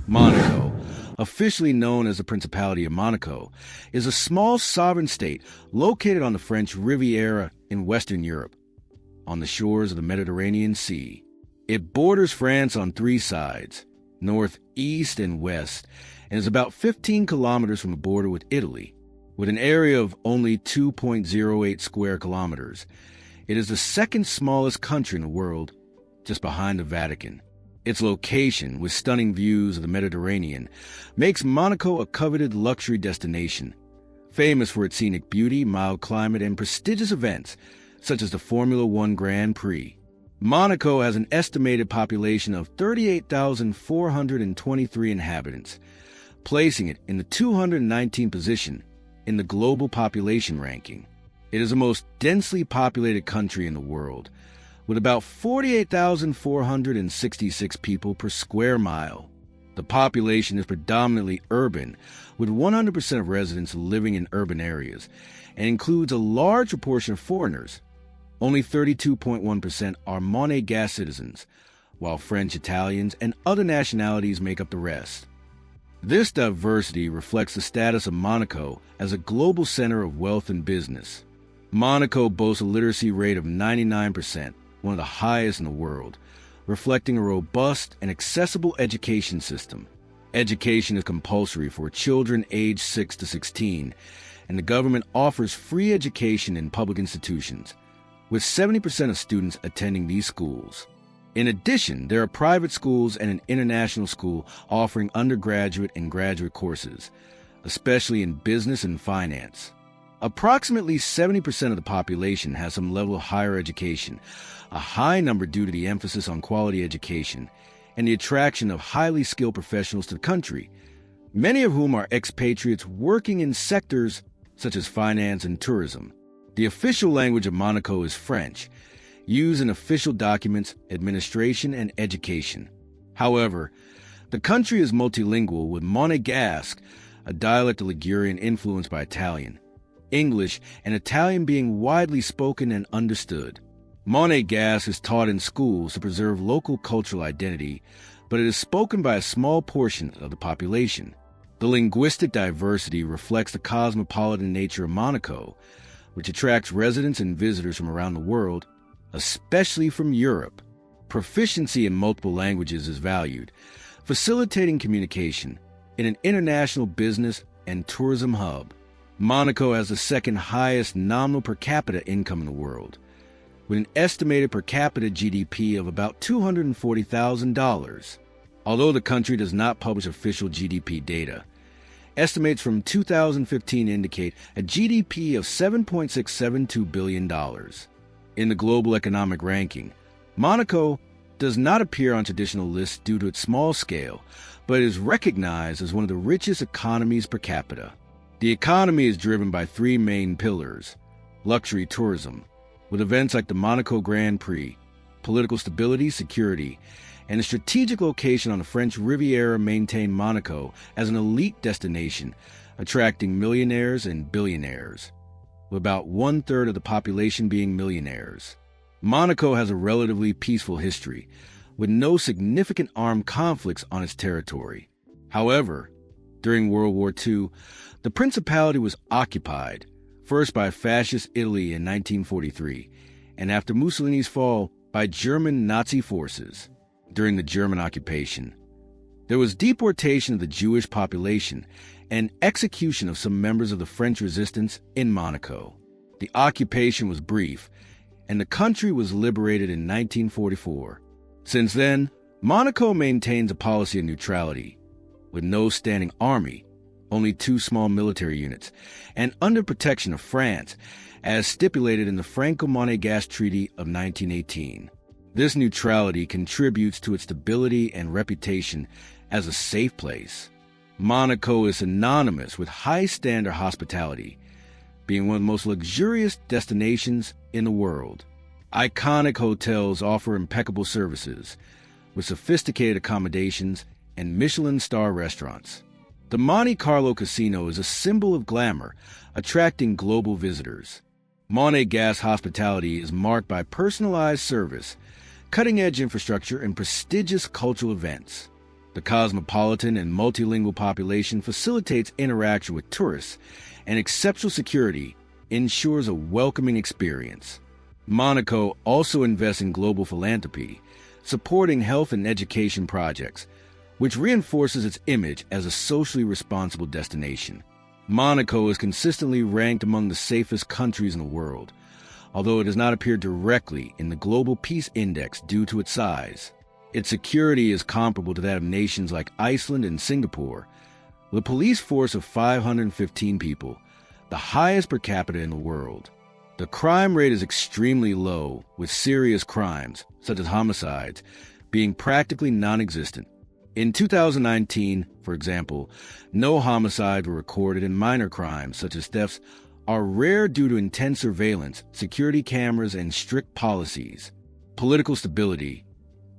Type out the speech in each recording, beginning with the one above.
Monaco, officially known as the Principality of Monaco, is a small sovereign state located on the French Riviera in Western Europe, on the shores of the Mediterranean Sea. It borders France on three sides, north, east, and west, and is about 15 kilometers from the border with Italy. With an area of only 2.08 square kilometers, it is the second smallest country in the world, just behind the Vatican. Its location, with stunning views of the Mediterranean, makes Monaco a coveted luxury destination, famous for its scenic beauty, mild climate, and prestigious events, such as the Formula One Grand Prix. Monaco has an estimated population of 38,423 inhabitants, placing it in the 219th position in the global population ranking. It is the most densely populated country in the world, with about 48,466 people per square mile. The population is predominantly urban, with 100% of residents living in urban areas, and includes a large proportion of foreigners. Only 32.1% are Monégasque citizens, while French, Italians, and other nationalities make up the rest. This diversity reflects the status of Monaco as a global center of wealth and business. Monaco boasts a literacy rate of 99%, one of the highest in the world, reflecting a robust and accessible education system. Education is compulsory for children aged 6 to 16, and the government offers free education in public institutions, with 70% of students attending these schools. In addition, there are private schools and an international school offering undergraduate and graduate courses, especially in business and finance. Approximately 70% of the population has some level of higher education, a high number due to the emphasis on quality education and the attraction of highly skilled professionals to the country, many of whom are expatriates working in sectors such as finance and tourism. The official language of Monaco is French, used in official documents, administration, and education. However, the country is multilingual, with Monégasque, a dialect of Ligurian influenced by Italian, English, and Italian being widely spoken and understood. Monégasque is taught in schools to preserve local cultural identity, but it is spoken by a small portion of the population. The linguistic diversity reflects the cosmopolitan nature of Monaco, which attracts residents and visitors from around the world, especially from Europe. Proficiency in multiple languages is valued, facilitating communication in an international business and tourism hub. Monaco has the second highest nominal per capita income in the world, with an estimated per capita GDP of about $240,000. Although the country does not publish official GDP data, estimates from 2015 indicate a GDP of $7.672 billion. In the global economic ranking, Monaco does not appear on traditional lists due to its small scale, but is recognized as one of the richest economies per capita. The economy is driven by three main pillars: luxury tourism, with events like the Monaco Grand Prix, political stability, security, and a strategic location on the French Riviera maintain Monaco as an elite destination, attracting millionaires and billionaires, with about one-third of the population being millionaires. Monaco has a relatively peaceful history, with no significant armed conflicts on its territory. However, during World War II, the Principality was occupied, first by Fascist Italy in 1943, and after Mussolini's fall, by German Nazi forces. During the German occupation, there was deportation of the Jewish population and execution of some members of the French resistance in Monaco. The occupation was brief, and the country was liberated in 1944. Since then, Monaco maintains a policy of neutrality, with no standing army, only 2 small military units, and under protection of France, as stipulated in the Franco-Monégasque Treaty of 1918. This neutrality contributes to its stability and reputation as a safe place. Monaco is synonymous with high-standard hospitality, being one of the most luxurious destinations in the world. Iconic hotels offer impeccable services, with sophisticated accommodations and Michelin-star restaurants. The Monte Carlo Casino is a symbol of glamour, attracting global visitors. Monégasque hospitality is marked by personalized service, cutting-edge infrastructure, and prestigious cultural events. The cosmopolitan and multilingual population facilitates interaction with tourists, and exceptional security ensures a welcoming experience. Monaco also invests in global philanthropy, supporting health and education projects, which reinforces its image as a socially responsible destination. Monaco is consistently ranked among the safest countries in the world, although it does not appear directly in the Global Peace Index due to its size. Its security is comparable to that of nations like Iceland and Singapore, with a police force of 515 people, the highest per capita in the world. The crime rate is extremely low, with serious crimes, such as homicides, being practically non-existent. In 2019, for example, no homicides were recorded, and minor crimes, such as thefts, are rare due to intense surveillance, security cameras, and strict policies. Political stability,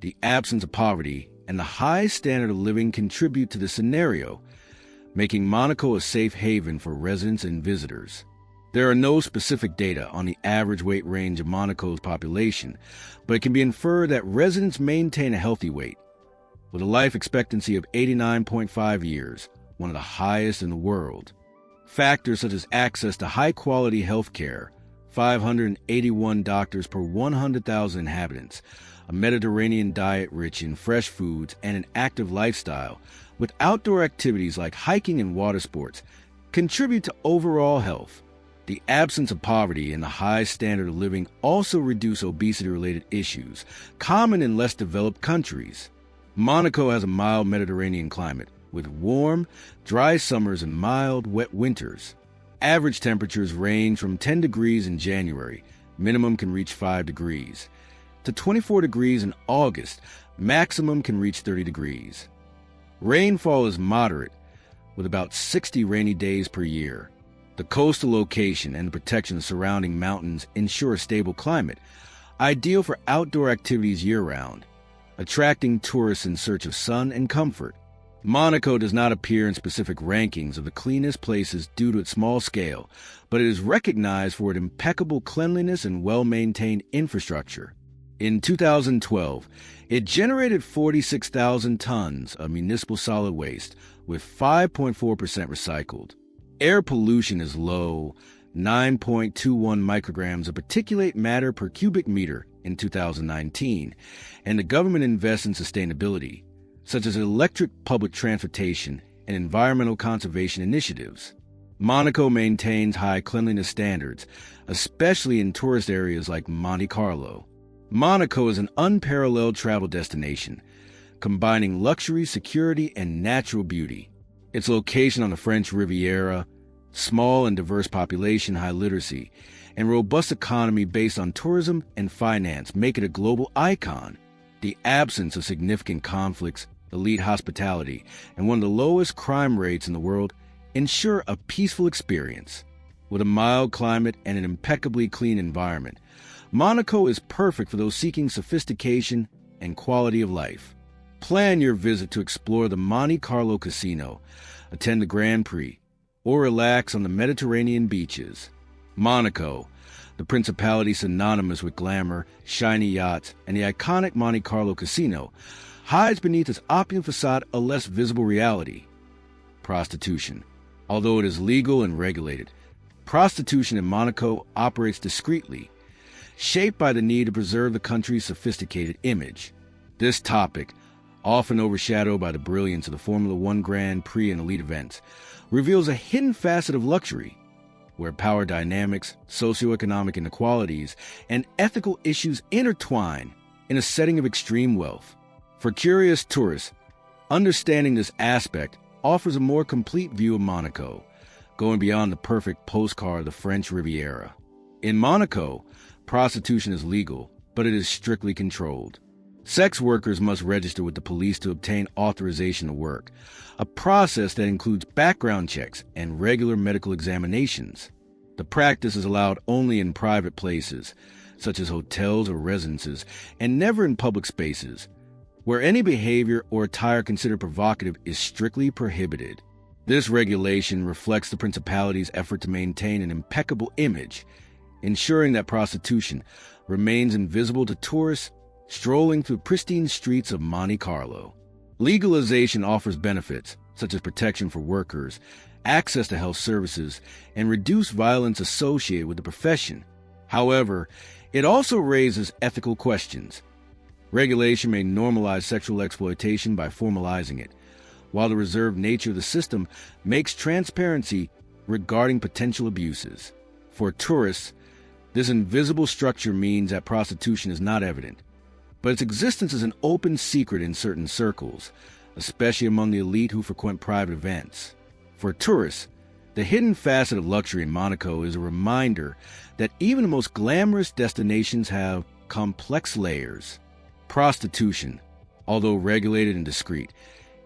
the absence of poverty, and the high standard of living contribute to the scenario, making Monaco a safe haven for residents and visitors. There are no specific data on the average weight range of Monaco's population, but it can be inferred that residents maintain a healthy weight, with a life expectancy of 89.5 years, one of the highest in the world. Factors such as access to high-quality health care, 581 doctors per 100,000 inhabitants, a Mediterranean diet rich in fresh foods, and an active lifestyle, with outdoor activities like hiking and water sports, contribute to overall health. The absence of poverty and the high standard of living also reduce obesity-related issues, common in less developed countries. Monaco has a mild Mediterranean climate, with warm, dry summers and mild, wet winters. Average temperatures range from 10 degrees in January, minimum can reach 5 degrees, to 24 degrees in August, maximum can reach 30 degrees. Rainfall is moderate, with about 60 rainy days per year. The coastal location and the protection of surrounding mountains ensure a stable climate, ideal for outdoor activities year-round, attracting tourists in search of sun and comfort. Monaco does not appear in specific rankings of the cleanest places due to its small scale, but it is recognized for its impeccable cleanliness and well-maintained infrastructure. In 2012, it generated 46,000 tons of municipal solid waste, with 5.4% recycled. Air pollution is low, 9.21 micrograms of particulate matter per cubic meter in 2019, and the government invests in sustainability, such as electric public transportation and environmental conservation initiatives. Monaco maintains high cleanliness standards, especially in tourist areas like Monte Carlo. Monaco is an unparalleled travel destination, combining luxury, security, and natural beauty. Its location on the French Riviera, small and diverse population, high literacy, and robust economy based on tourism and finance make it a global icon. The absence of significant conflicts, elite hospitality, and one of the lowest crime rates in the world ensure a peaceful experience. With a mild climate and an impeccably clean environment, Monaco is perfect for those seeking sophistication and quality of life. Plan your visit to explore the Monte Carlo Casino, attend the Grand Prix, or relax on the Mediterranean beaches. Monaco, the principality synonymous with glamour, shiny yachts, and the iconic Monte Carlo Casino, hides beneath its opulent facade a less visible reality: prostitution. Although it is legal and regulated, prostitution in Monaco operates discreetly, shaped by the need to preserve the country's sophisticated image. This topic, often overshadowed by the brilliance of the Formula One Grand Prix and elite events, reveals a hidden facet of luxury, where power dynamics, socioeconomic inequalities, and ethical issues intertwine in a setting of extreme wealth. For curious tourists, understanding this aspect offers a more complete view of Monaco, going beyond the perfect postcard of the French Riviera. In Monaco, prostitution is legal, but it is strictly controlled. Sex workers must register with the police to obtain authorization to work, a process that includes background checks and regular medical examinations. The practice is allowed only in private places, such as hotels or residences, and never in public spaces, where any behavior or attire considered provocative is strictly prohibited. This regulation reflects the principality's effort to maintain an impeccable image, ensuring that prostitution remains invisible to tourists strolling through pristine streets of Monte Carlo. Legalization offers benefits, such as protection for workers, access to health services, and reduced violence associated with the profession. However, it also raises ethical questions. Regulation may normalize sexual exploitation by formalizing it, while the reserved nature of the system makes transparency regarding potential abuses. For tourists, this invisible structure means that prostitution is not evident, but its existence is an open secret in certain circles, especially among the elite who frequent private events. For tourists, the hidden facet of luxury in Monaco is a reminder that even the most glamorous destinations have complex layers. Prostitution, although regulated and discreet,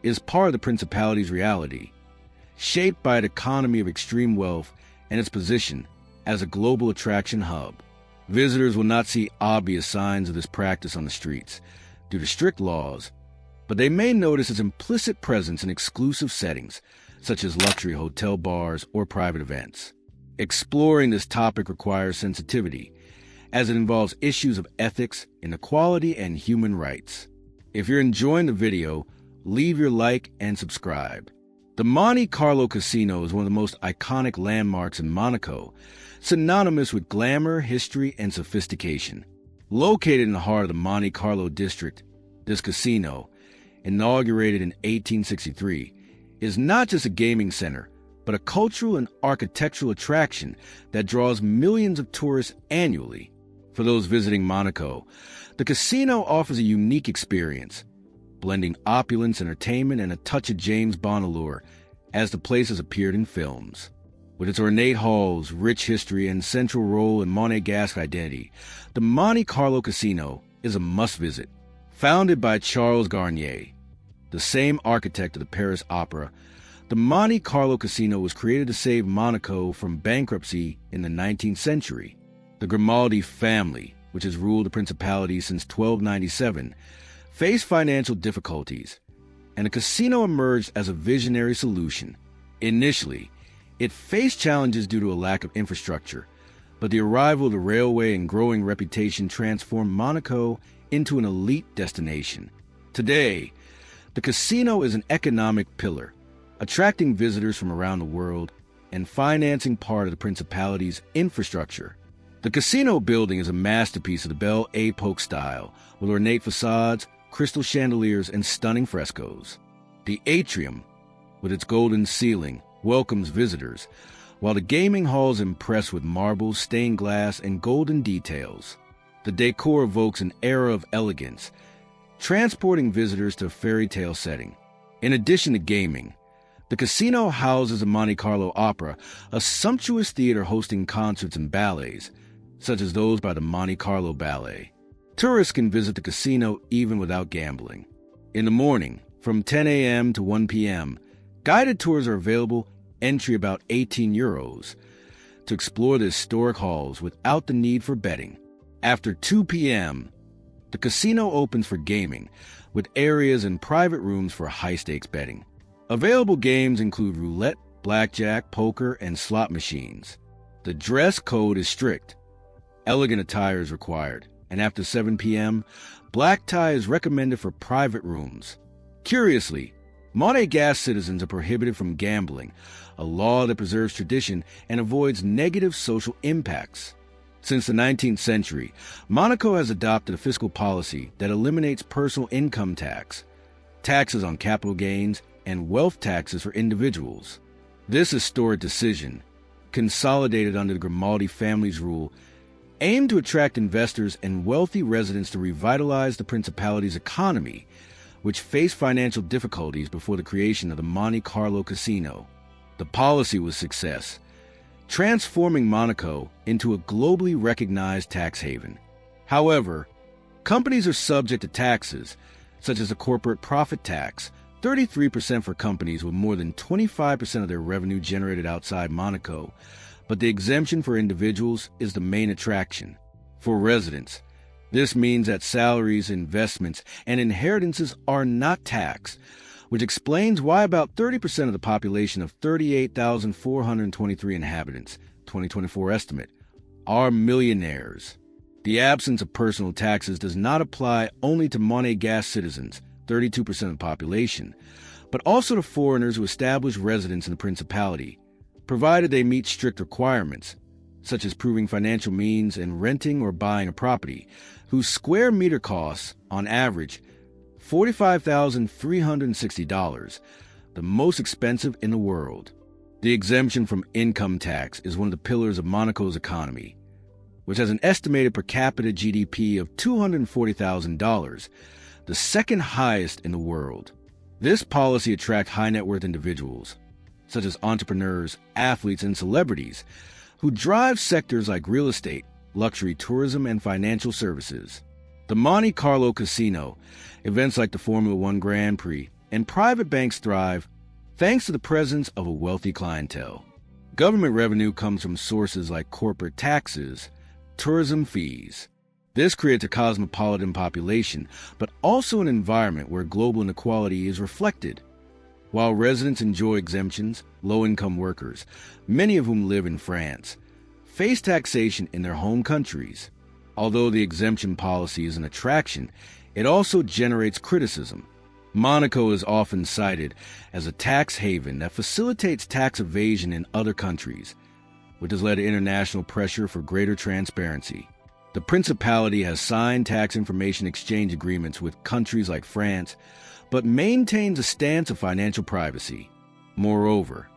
is part of the principality's reality, shaped by an economy of extreme wealth and its position as a global attraction hub. Visitors will not see obvious signs of this practice on the streets due to strict laws, but they may notice its implicit presence in exclusive settings, such as luxury hotel bars or private events. Exploring this topic requires sensitivity, as it involves issues of ethics, inequality, and human rights. If you're enjoying the video, leave your like and subscribe. The Monte Carlo Casino is one of the most iconic landmarks in Monaco, synonymous with glamour, history, and sophistication. Located in the heart of the Monte Carlo district, this casino, inaugurated in 1863, is not just a gaming center, but a cultural and architectural attraction that draws millions of tourists annually. For those visiting Monaco, the casino offers a unique experience, blending opulence, entertainment, and a touch of James Bond allure, as the place has appeared in films. With its ornate halls, rich history, and central role in Monégasque identity, the Monte Carlo Casino is a must-visit. Founded by Charles Garnier, the same architect of the Paris Opera, the Monte Carlo Casino was created to save Monaco from bankruptcy in the 19th century. The Grimaldi family, which has ruled the principality since 1297, faced financial difficulties, and the casino emerged as a visionary solution. Initially, it faced challenges due to a lack of infrastructure, but the arrival of the railway and growing reputation transformed Monaco into an elite destination. Today, the casino is an economic pillar, attracting visitors from around the world and financing part of the principality's infrastructure. The casino building is a masterpiece of the Belle Époque style, with ornate facades, crystal chandeliers, and stunning frescoes. The atrium, with its golden ceiling, welcomes visitors, while the gaming halls impress with marble, stained glass, and golden details. The decor evokes an era of elegance, transporting visitors to a fairy tale setting. In addition to gaming, the casino houses the Monte Carlo Opera, a sumptuous theater hosting concerts and ballets, such as those by the Monte Carlo Ballet. Tourists can visit the casino even without gambling. In the morning, from 10 a.m. to 1 p.m., guided tours are available, entry about €18, to explore the historic halls without the need for betting. After 2 p.m., the casino opens for gaming, with areas and private rooms for high-stakes betting. Available games include roulette, blackjack, poker, and slot machines. The dress code is strict. Elegant attire is required, and after 7 p.m., black tie is recommended for private rooms. Curiously, Monégasque citizens are prohibited from gambling, a law that preserves tradition and avoids negative social impacts. Since the 19th century, Monaco has adopted a fiscal policy that eliminates personal income tax, taxes on capital gains, and wealth taxes for individuals. This historic decision, consolidated under the Grimaldi family's rule, aimed to attract investors and wealthy residents to revitalize the principality's economy, which faced financial difficulties before the creation of the Monte Carlo Casino. The policy was a success, transforming Monaco into a globally recognized tax haven. However, companies are subject to taxes, such as the corporate profit tax, 33% for companies with more than 25% of their revenue generated outside Monaco, but the exemption for individuals is the main attraction. For residents, this means that salaries, investments, and inheritances are not taxed, which explains why about 30% of the population of 38,423 inhabitants, 2024 estimate, are millionaires. The absence of personal taxes does not apply only to Monégasque citizens, 32% of the population, but also to foreigners who establish residence in the principality, provided they meet strict requirements, such as proving financial means and renting or buying a property, whose square meter costs, on average, $45,360, the most expensive in the world. The exemption from income tax is one of the pillars of Monaco's economy, which has an estimated per capita GDP of $240,000, the second highest in the world. This policy attracts high-net-worth individuals, such as entrepreneurs, athletes, and celebrities, who drive sectors like real estate, luxury tourism, and financial services. The Monte Carlo Casino, events like the Formula One Grand Prix, and private banks thrive thanks to the presence of a wealthy clientele. Government revenue comes from sources like corporate taxes, tourism fees. This creates a cosmopolitan population, but also an environment where global inequality is reflected. While residents enjoy exemptions, low-income workers, many of whom live in France, face taxation in their home countries. Although the exemption policy is an attraction, it also generates criticism. Monaco is often cited as a tax haven that facilitates tax evasion in other countries, which has led to international pressure for greater transparency. The Principality has signed tax information exchange agreements with countries like France, but maintains a stance of financial privacy. Moreover,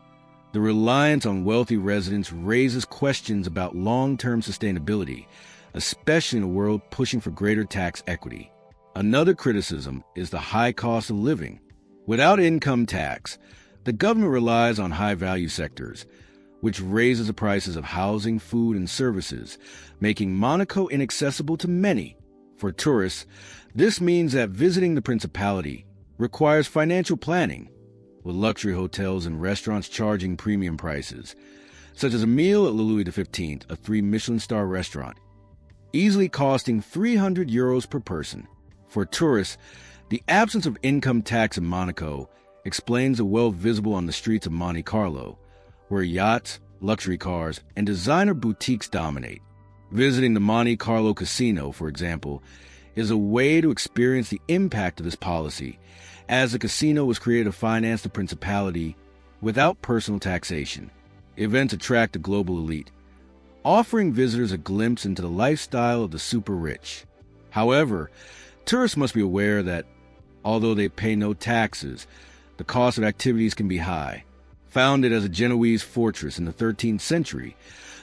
the reliance on wealthy residents raises questions about long-term sustainability, especially in a world pushing for greater tax equity. Another criticism is the high cost of living. Without income tax, the government relies on high-value sectors, which raises the prices of housing, food, and services, making Monaco inaccessible to many. For tourists, this means that visiting the Principality requires financial planning, with luxury hotels and restaurants charging premium prices, such as a meal at Le Louis XV, a 3-Michelin-star restaurant, easily costing €300 per person. For tourists, the absence of income tax in Monaco explains the wealth visible on the streets of Monte Carlo, where yachts, luxury cars, and designer boutiques dominate. Visiting the Monte Carlo Casino, for example, is a way to experience the impact of this policy, as the casino was created to finance the Principality without personal taxation. Events attract the global elite, offering visitors a glimpse into the lifestyle of the super-rich. However, tourists must be aware that, although they pay no taxes, the cost of activities can be high. Founded as a Genoese fortress in the 13th century,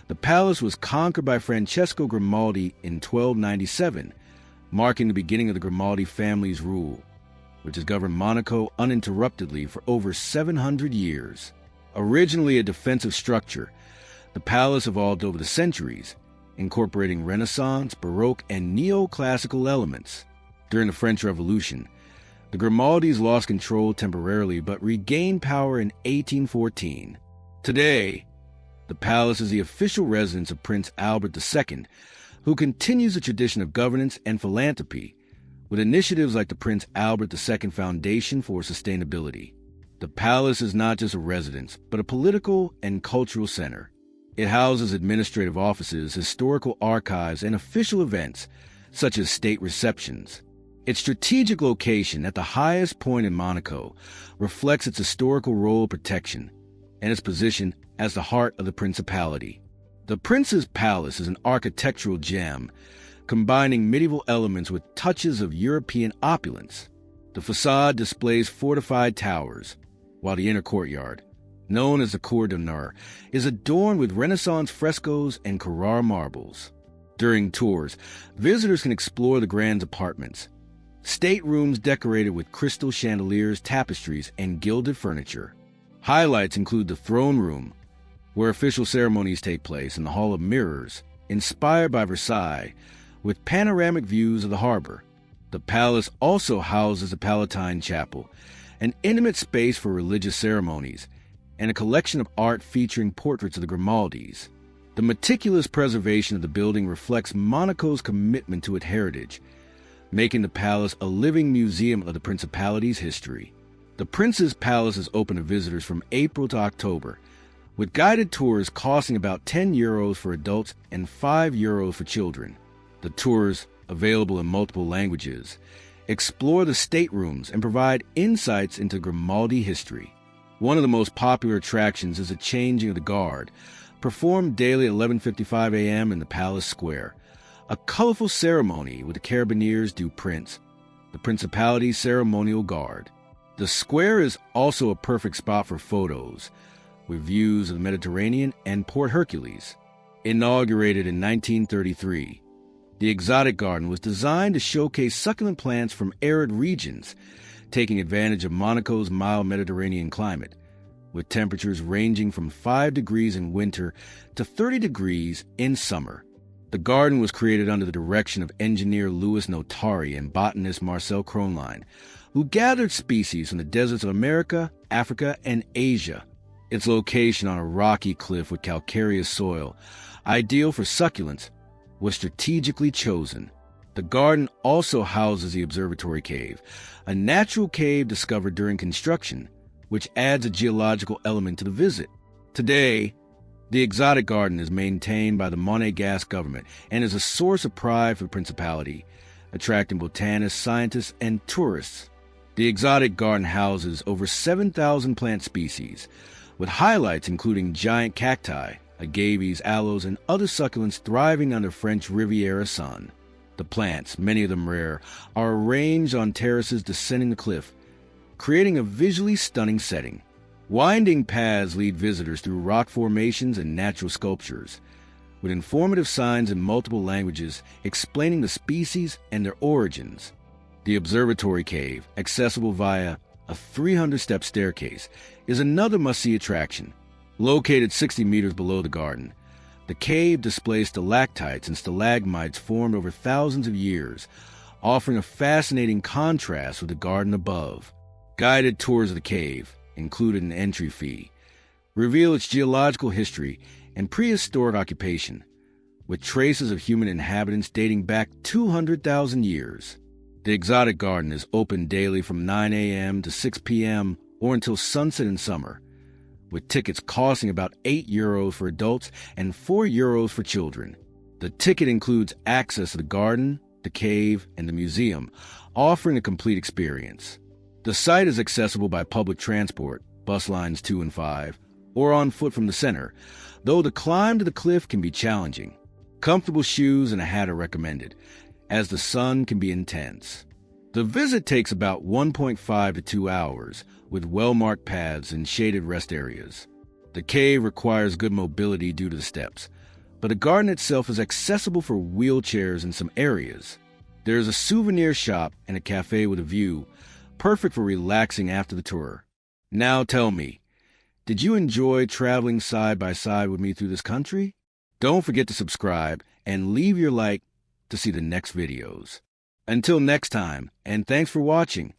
the palace was conquered by Francesco Grimaldi in 1297, marking the beginning of the Grimaldi family's rule, which has governed Monaco uninterruptedly for over 700 years. Originally a defensive structure, the palace evolved over the centuries, incorporating Renaissance, Baroque, and neoclassical elements. During the French Revolution, the Grimaldis lost control temporarily but regained power in 1814. Today, the palace is the official residence of Prince Albert II, who continues the tradition of governance and philanthropy, with initiatives like the Prince Albert II Foundation for Sustainability. The palace is not just a residence, but a political and cultural center. It houses administrative offices, historical archives, and official events, such as state receptions. Its strategic location at the highest point in Monaco reflects its historical role of protection and its position as the heart of the Principality. The Prince's Palace is an architectural gem, combining medieval elements with touches of European opulence. The facade displays fortified towers, while the inner courtyard, known as the Cour d'Honneur, is adorned with Renaissance frescoes and Carrara marbles. During tours, visitors can explore the Grand's apartments, staterooms decorated with crystal chandeliers, tapestries, and gilded furniture. Highlights include the throne room, where official ceremonies take place, and the Hall of Mirrors, inspired by Versailles, with panoramic views of the harbor. The palace also houses the Palatine Chapel, an intimate space for religious ceremonies, and a collection of art featuring portraits of the Grimaldis. The meticulous preservation of the building reflects Monaco's commitment to its heritage, making the palace a living museum of the Principality's history. The Prince's Palace is open to visitors from April to October, with guided tours costing about €10 for adults and €5 for children. The tours, available in multiple languages, explore the staterooms, and provide insights into Grimaldi history. One of the most popular attractions is the changing of the guard, performed daily at 11:55 a.m. in the Palace Square. A colorful ceremony with the Carabineers du Prince, the Principality's ceremonial guard. The square is also a perfect spot for photos, with views of the Mediterranean and Port Hercules. Inaugurated in 1933, the Exotic Garden was designed to showcase succulent plants from arid regions, taking advantage of Monaco's mild Mediterranean climate, with temperatures ranging from 5 degrees in winter to 30 degrees in summer. The garden was created under the direction of engineer Louis Notari and botanist Marcel Kronlein, who gathered species from the deserts of America, Africa, and Asia. Its location on a rocky cliff with calcareous soil, ideal for succulents, was strategically chosen. The garden also houses the observatory cave, a natural cave discovered during construction, which adds a geological element to the visit. Today, the Exotic Garden is maintained by the Monégasque government and is a source of pride for the Principality, attracting botanists, scientists, and tourists. The Exotic Garden houses over 7,000 plant species, with highlights including giant cacti, agaves, aloes, and other succulents thriving under French Riviera sun. The plants, many of them rare, are arranged on terraces descending the cliff, creating a visually stunning setting. Winding paths lead visitors through rock formations and natural sculptures, with informative signs in multiple languages explaining the species and their origins. The observatory cave, accessible via a 300-step staircase, is another must-see attraction. Located 60 meters below the garden, the cave displays stalactites and stalagmites formed over thousands of years, offering a fascinating contrast with the garden above. Guided tours of the cave, included an entry fee, reveal its geological history and prehistoric occupation, with traces of human inhabitants dating back 200,000 years. The Exotic Garden is open daily from 9 a.m. to 6 p.m. or until sunset in summer, with tickets costing about €8 for adults and €4 for children. The ticket includes access to the garden, the cave, and the museum, offering a complete experience. The site is accessible by public transport, bus lines 2 and 5, or on foot from the center, though the climb to the cliff can be challenging. Comfortable shoes and a hat are recommended, as the sun can be intense. The visit takes about 1.5 to 2 hours, with well-marked paths and shaded rest areas. The cave requires good mobility due to the steps, but the garden itself is accessible for wheelchairs in some areas. There is a souvenir shop and a cafe with a view, perfect for relaxing after the tour. Now tell me, did you enjoy traveling side by side with me through this country? Don't forget to subscribe and leave your like to see the next videos. Until next time, and thanks for watching.